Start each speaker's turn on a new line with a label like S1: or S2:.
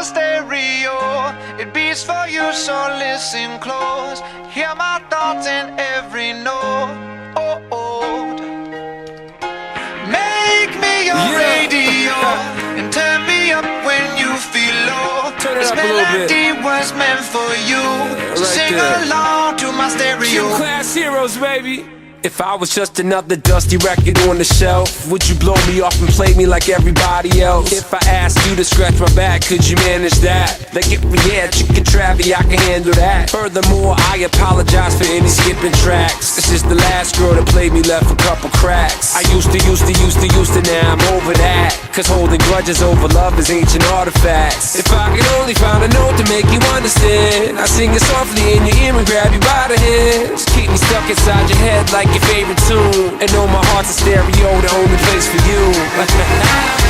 S1: a stereo, it beats for you, so listen close. Hear my thoughts in every note. Make me your radio and turn me up when you feel low. This melody was meant for you, so sing along to my stereo.
S2: Class heroes, baby. If I was just another dusty record on the shelf, would you blow me off and play me like everybody else? If I asked you to scratch my back, could you manage that? Like if we had chicken travy, I can handle that. Furthermore, I apologize for any skipping tracks. This is the last girl that played me, left a couple cracks. I used to, now I'm over that. Cause holding grudges over love is ancient artifacts. If I could only find a note to make you understand, I sing it softly in your ear and grab you by the hands. Keep me stuck inside your head like your favorite tune, and know my heart's a stereo, the only place for you.